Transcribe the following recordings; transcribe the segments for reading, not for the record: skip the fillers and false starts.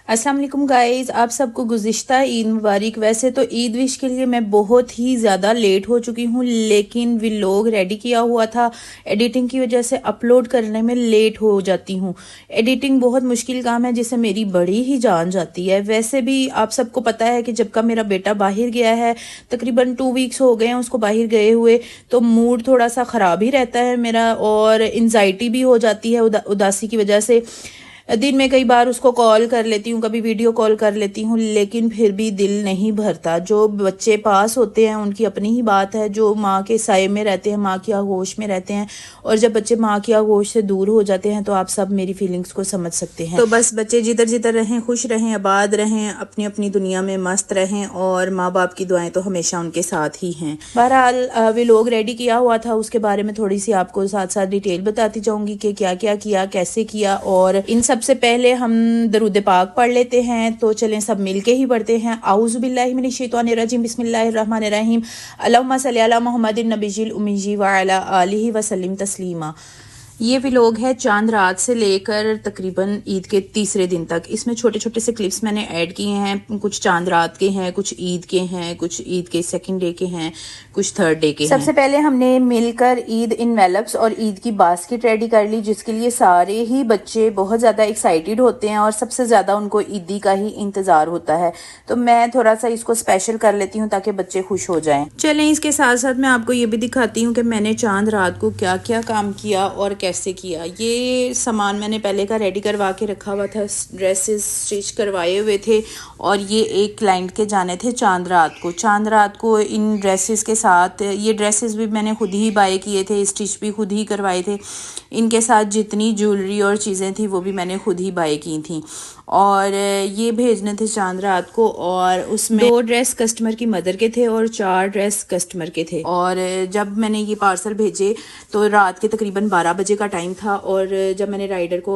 अस्सलाम वालेकुम गाइस, आप सबको गुज़िश्ता ईद मुबारक। वैसे तो ईद विश के लिए मैं बहुत ही ज़्यादा लेट हो चुकी हूँ, लेकिन व्लॉग रेडी किया हुआ था। एडिटिंग की वजह से अपलोड करने में लेट हो जाती हूँ। एडिटिंग बहुत मुश्किल काम है जिससे मेरी बड़ी ही जान जाती है। वैसे भी आप सबको पता है कि जब का मेरा बेटा बाहर गया है, तकरीबन 2 वीक्स हो गए हैं उसको बाहर गए हुए, तो मूड थोड़ा सा ख़राब ही रहता है मेरा और एंजाइटी भी हो जाती है उदासी की वजह से। दिन में कई बार उसको कॉल कर लेती हूँ, कभी वीडियो कॉल कर लेती हूँ, लेकिन फिर भी दिल नहीं भरता। जो बच्चे पास होते हैं उनकी अपनी ही बात है, जो माँ के साये में रहते हैं, माँ की आगोश में रहते हैं, और जब बच्चे माँ की आगोश से दूर हो जाते हैं तो आप सब मेरी फीलिंग्स को समझ सकते हैं। तो बस बच्चे जिधर जिधर रहें, खुश रहें, आबाद रहें, अपनी अपनी दुनिया में मस्त रहें, और माँ बाप की दुआएं तो हमेशा उनके साथ ही हैं। बहरहाल व्लॉग रेडी किया हुआ था, उसके बारे में थोड़ी सी आपको साथ साथ डिटेल बताती जाऊंगी कि क्या क्या किया, कैसे किया। और इन सबसे पहले हम दरूद पाक पढ़ लेते हैं, तो चलें सब मिलके ही पढ़ते हैं। आऊज़ु बिल्लाहि मिनश शैतानिर रजीम, बिस्मिल्लाहिर रहमानिर रहीम, अल्लाहुम्मा सल्ली अला मुहम्मदिन नबिय्यिल उम्मी व अला आलिहि व सल्लिम तस्लीमा। ये व्लॉग है चांद रात से लेकर तकरीबन ईद के तीसरे दिन तक। इसमें छोटे छोटे से क्लिप्स मैंने ऐड किए हैं, कुछ चांद रात के हैं, कुछ ईद के हैं, कुछ ईद के सेकंड डे के हैं, कुछ थर्ड डे के हैं। सबसे पहले हमने मिलकर ईद इनवेलप्स और ईद की बास्केट रेडी कर ली, जिसके लिए सारे ही बच्चे बहुत ज़्यादा एक्साइटेड होते हैं और सबसे ज़्यादा उनको ईदी का ही इंतज़ार होता है। तो मैं थोड़ा सा इसको स्पेशल कर लेती हूँ ताकि बच्चे खुश हो जाएं। चलें, इसके साथ साथ मैं आपको ये भी दिखाती हूँ कि मैंने चांद रात को क्या क्या काम किया और कैसे किया। ये सामान मैंने पहले का रेडी करवा के रखा हुआ था, ड्रेसेस स्टिच करवाए हुए थे, और ये एक क्लाइंट के जाने थे चांद रात को। चांद रात को इन ड्रेसेस के साथ, ये ड्रेसेस भी मैंने खुद ही बाय किए थे, स्टिच भी खुद ही करवाए थे। इनके साथ जितनी ज्वेलरी और चीज़ें थी वो भी मैंने खुद ही बाय की थी, और ये भेजने थे चांद रात को। और उसमें 2 ड्रेस कस्टमर की मदर के थे और 4 ड्रेस कस्टमर के थे। और जब मैंने ये पार्सल भेजे तो रात के तकरीबन 12 बजे का टाइम था, और जब मैंने राइडर को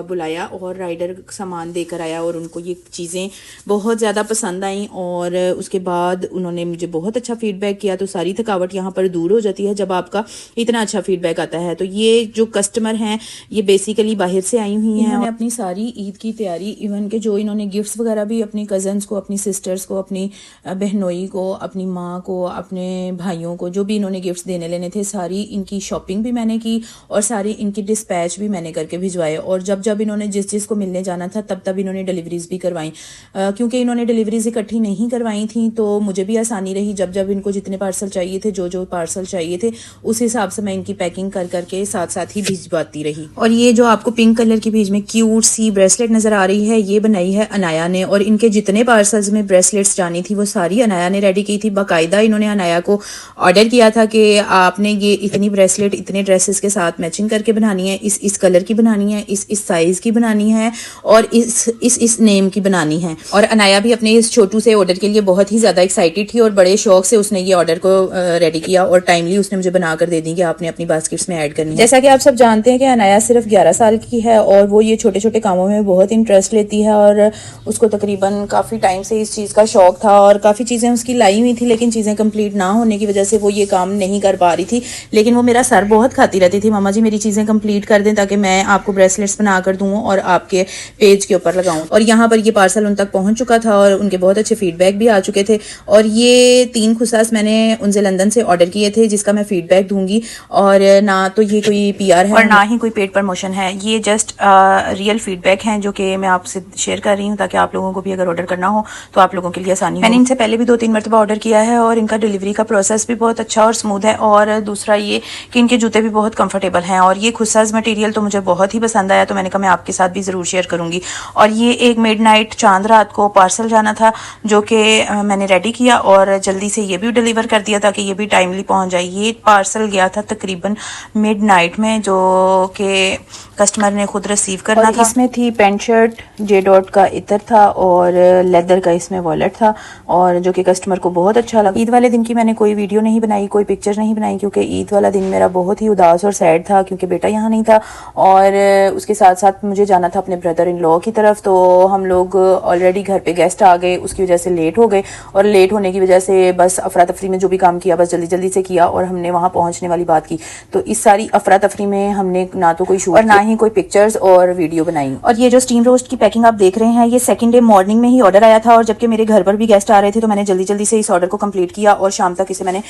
बुलाया और राइडर सामान देकर आया और उनको ये चीज़ें बहुत ज़्यादा पसंद आई, और उसके बाद उन्होंने मुझे बहुत अच्छा फीडबैक किया। तो सारी थकावट यहाँ पर दूर हो जाती है जब आपका इतना अच्छा फीडबैक आता है। तो ये जो कस्टमर हैं ये बेसिकली बाहर से आई हुई हैं, उन्होंने अपनी सारी ईद की तैयारी, इवन के जो इन्होंने गिफ्ट्स वगैरह भी अपनी कज़न्स को, अपनी सिस्टर्स को, अपनी बहनोई को, अपनी माँ को, अपने भाइयों को, जो भी इन्होंने गिफ्ट्स देने लेने थे, सारी इनकी शॉपिंग भी मैंने की और सारी इनकी डिस्पैच भी मैंने करके भिजवाए। और जब जब इन्होंने जिस जिस को मिलने जाना था तब तब इन्होंने डिलीवरीज भी करवाई, क्योंकि इन्होंने डिलीवरीज इकट्ठी नहीं करवाई थी तो मुझे भी आसानी रही। जब जब इनको जितने पार्सल चाहिए थे, जो जो पार्सल चाहिए थे, उस हिसाब से मैं इनकी पैकिंग कर करके साथ साथ ही भिजवाती रही। और ये जो आपको पिंक कलर की बीच में क्यूट सी ब्रेसलेट नजर आ रही है, ये बनाई है अनाया ने, और इनके जितने पार्सल्स में ब्रेसलेट्स जानी थी वो सारी अनाया ने रेडी की थी। बाकायदा इन्होंने अनाया को ऑर्डर किया था कि आपने ये इतनी ब्रेसलेट इतने ड्रेसेस के साथ मैचिंग करके बनानी है, इस कलर की बनानी है, इस साइज की बनानी है, और इस नेम की बनानी है। और अनाया भी अपने इस छोटू से ऑर्डर के लिए बहुत ही ज्यादा एक्साइटेड थी और बड़े शौक से उसने ये ऑर्डर को रेडी किया, और टाइमली उसने मुझे बनाकर दे दी कि आपने अपनी बास्केट्स में ऐड करनी है। जैसा कि आप सब जानते हैं कि अनाया सिर्फ 11 साल की है और वो ये छोटे छोटे कामों में बहुत इंटरेस्ट लेती है, और उसको तकरीबन काफ़ी टाइम से इस चीज़ का शौक था, और काफ़ी चीज़ें उसकी लाई हुई थी, लेकिन चीज़ें कंप्लीट ना होने की वजह से वो ये काम नहीं कर पा रही थी। लेकिन वो मेरा सर बहुत खाती रहती थी, मामा जी मेरी चीज़ें कंप्लीट कर दें ताकि मैं आपको ब्रेसलेट्स बना कर दूँ और आपके पेज के ऊपर लगाऊँ। और यहाँ पर ये पार्सल उन तक पहुँच चुका था और उनके बहुत अच्छे फीडबैक भी आ चुके थे। और ये 3 खुसास मैंने उनसे लंदन से ऑर्डर किए थे, जिसका मैं फीडबैक दूंगी। और ना तो ये कोई PR है और ना ही कोई पेड प्रमोशन है, ये जस्ट रियल फीडबैक हैं जो कि मैं आपसे शेयर कर रही हूँ ताकि आप लोगों को भी अगर ऑर्डर करना हो तो आप लोगों के लिए आसानी हो। मैंने इनसे पहले भी 2-3 मरतबा ऑर्डर किया है और इनका डिलीवरी का प्रोसेस भी बहुत अच्छा और स्मूथ है। और दूसरा ये कि इनके जूते भी बहुत कंफर्टेबल हैं, और ये खुसास मटेरियल तो मुझे बहुत ही पसंद आया, तो मैंने कहा मैं आपके साथ भी ज़रूर शेयर करूँगी। और ये एक मिडनाइट चांद रात को पार्सल जाना था जो कि मैंने रेडी किया और जल्दी से ये भी डिलीवर कर दिया ताकि ये भी टाइमली पहुँच जाए। ये पार्सल गया था तकरीबन मिडनाइट में, जो कि कस्टमर ने खुद रिसीव करना था। इसमें थी पेंट शर्ट, J.Dot का इतर था और लेदर का इसमें वॉलेट था, और जो कि कस्टमर को बहुत अच्छा लगा। ईद वाले दिन की मैंने कोई वीडियो नहीं बनाई, कोई पिक्चर नहीं बनाई, क्योंकि ईद वाला दिन मेरा बहुत ही उदास और सैड था, क्योंकि बेटा यहाँ नहीं था, और उसके साथ साथ मुझे जाना था अपने ब्रदर इन लॉ की तरफ। तो हम लोग ऑलरेडी घर पे गेस्ट आ गए, उसकी वजह से लेट हो गए, और लेट होने की वजह से बस अफरा तफरी में जो भी काम किया बस जल्दी जल्दी से किया, और हमने वहाँ पहुँचने वाली बात की। तो इस सारी अफरा तफरी में हमने ना तो कोई शूट और ना ही कोई पिक्चर्स और वीडियो बनाई। और ये जो स्टीम रोस्ट की पैकिंग आप देख रहे हैं, ये सेकंड डे मॉर्निंग में ही ऑर्डर आया था, और जबकि मेरे घर पर भी गेस्ट आ रहे थे तो मैंने जल्दी जल्दी से इस ऑर्डर को कंप्लीट किया और शाम तक इसे मैंने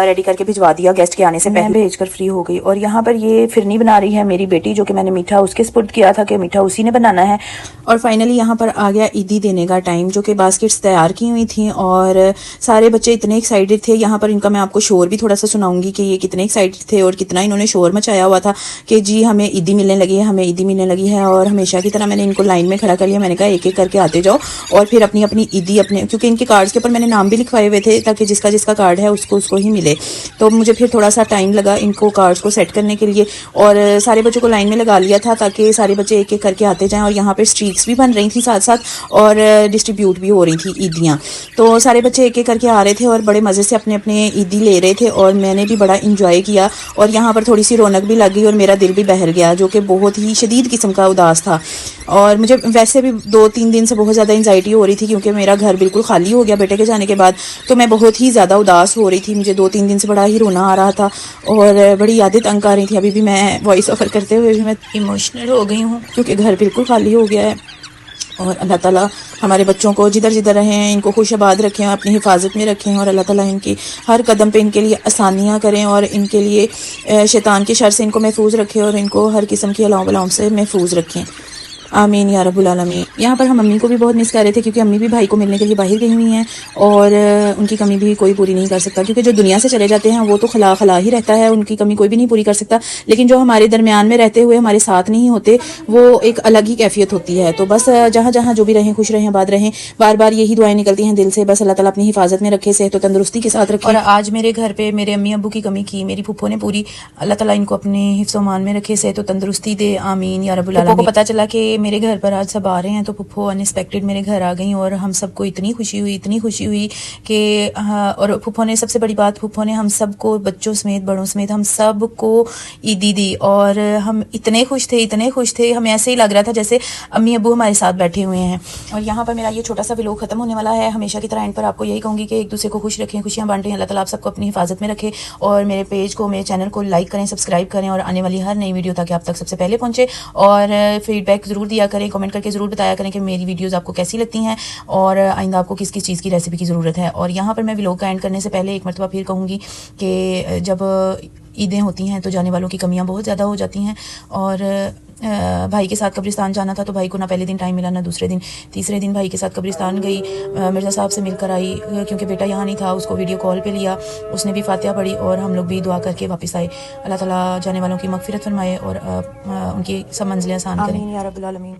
रेडी करके भिजवा दिया गेस्ट के आने से पहले। भेजकर फ्री हो गई। और यहाँ पर ये फिरनी बना रही है मेरी बेटी, जो कि मैंने मीठा उसके स्पुर्द किया था कि मीठा उसी ने बनाना है। और फाइनली यहाँ पर आ गया ईदी देने का टाइम, जो कि बास्केट्स तैयार की हुई थी और सारे बच्चे इतने एक्साइटेड थे। यहाँ पर इनका मैं आपको शोर भी थोड़ा सा सुनाऊंगी कि ये कितने एक्साइटेड थे और कितना इन्होंने शोर मचाया हुआ था कि जी हमें ईदी मिलने लगी है, हमें ईदी मिलने लगी है। और हमेशा की तरह मैंने इनको लाइन में खड़ा कर लिया, मैंने कहा एक एक करके आते जाओ और फिर अपनी अपनी ईदी अपने, क्योंकि इनके कार्ड्स के ऊपर मैंने नाम भी लिखवाए हुए थे ताकि जिसका जिसका कार्ड है उसको उसको ही मिले। तो मुझे फिर थोड़ा सा टाइम लगा इनको कार्ड्स को सेट करने के लिए, और सारे बच्चों को लाइन में लगा लिया था ताकि सारे बच्चे एक एक करके आते जाएं। और यहाँ पे स्ट्रीक्स भी बन रही थी साथ साथ और डिस्ट्रीब्यूट भी हो रही थी ईदियाँ। तो सारे बच्चे एक एक करके आ रहे थे और बड़े मज़े से अपने अपने ईदी ले रहे थे, और मैंने भी बड़ा इंजॉय किया। और यहाँ पर थोड़ी सी रौनक भी लग गई और मेरा दिल भी बहल गया, जो कि बहुत ही शदीद किस्म का उदास था। और मुझे वैसे भी 2-3 दिन से बहुत ज़्यादा एंजाइटी हो रही थी, क्योंकि मेरा घर बिल्कुल खाली हो गया बेटे के जाने के बाद। तो मैं बहुत ही ज़्यादा उदास हो रही थी, मुझे 2-3 दिन से बड़ा ही रोना आ रहा था और बड़ी यादें तंग आ रही थी। अभी भी मैं वॉइस ऑफर करते हुए भी मैं इमोशनल हो गई हूँ, क्योंकि घर बिल्कुल खाली हो गया है। और अल्लाह ताला हमारे बच्चों को जिधर जिधर रहें इनको खुशआबाद रखें, अपनी हिफाजत में रखें, और अल्लाह ताला इनकी हर कदम पे इनके लिए आसानियाँ करें और इनके लिए शैतान के शर से इनको महफूज रखें और इनको हर किस्म की अलाव बलाओं से महफूज रखें। आमीन या रब्बुल आलमीन। यहाँ पर हम अम्मी को भी बहुत मिस कर रहे थे, क्योंकि अम्मी भी भाई को मिलने के लिए बाहर गई हुई हैं और उनकी कमी भी कोई पूरी नहीं कर सकता, क्योंकि जो दुनिया से चले जाते हैं वो तो खला खला ही रहता है, उनकी कमी कोई भी नहीं पूरी कर सकता। लेकिन जो हमारे दरमियान में रहते हुए हमारे साथ नहीं होते, वो एक अलग ही कैफियत होती है। तो बस जहाँ जहाँ जो भी रहें, खुश रहें, आबाद रहें, बार बार यही दुआएं निकलती हैं दिल से, बस अल्लाह ताला अपनी हिफाजत में रखे, सेहत और तंदुरुस्ती के साथ रखे। और आज मेरे घर पे मेरे अम्मी अब्बू की कमी की मेरी फुप्पो ने पूरी, अल्लाह ताला इनको अपने हिफ्ज़ मान में रखे, सेहत और तंदुरुस्ती दे, आमीन या रब्बुल आलमीन। पता चला कि मेरे घर पर आज आ रहे हैं, तो पुप्पो अनएक्सपेक्टेड मेरे घर आ गई और हम सबको इतनी खुशी हुई कि और पुप्पो ने, सबसे बड़ी बात, पुप्पो ने हम सबको बच्चों समेत बड़ों समेत हम सबको ईदी दी, और हम इतने खुश थे, हमें ऐसे ही लग रहा था जैसे अम्मी अब्बू हमारे साथ बैठे हुए हैं। और यहाँ पर मेरा ये छोटा सा व्लॉग खत्म होने वाला है। हमेशा की तरह एंड पर आपको यही कहूँगी कि एक दूसरे को खुश रखें, खुशियाँ बांटें, अल्लाह ताला आप सबको अपनी हिफाजत में रखे, और मेरे पेज को, मेरे चैनल को लाइक करें, सब्सक्राइब करें, और आने वाली हर नई वीडियो ताकि आप तक सबसे पहले पहुँचे। और फीडबैक ज़रूर दिया करें, कमेंट करके ज़रूर बताया करें कि मेरी वीडियोस आपको कैसी लगती हैं और आइंदा आपको किस किस चीज़ की रेसिपी की ज़रूरत है। और यहाँ पर मैं व्लॉग का एंड करने से पहले एक मरतबा फिर कहूँगी कि जब ईदें होती हैं तो जाने वालों की कमियाँ बहुत ज़्यादा हो जाती हैं। और भाई के साथ कब्रिस्तान जाना था, तो भाई को ना पहले दिन टाइम मिला ना दूसरे दिन, तीसरे दिन भाई के साथ कब्रिस्तान गई, मिर्ज़ा साहब से मिलकर आई, क्योंकि बेटा यहाँ नहीं था, उसको वीडियो कॉल पे लिया, उसने भी फातिहा पढ़ी और हम लोग भी दुआ करके वापस आए। अल्लाह ताला जाने वालों की मगफिरत फरमाए और उनकी सब मंजिलें आसान करें। आमीन या रब्बुल आलमीन।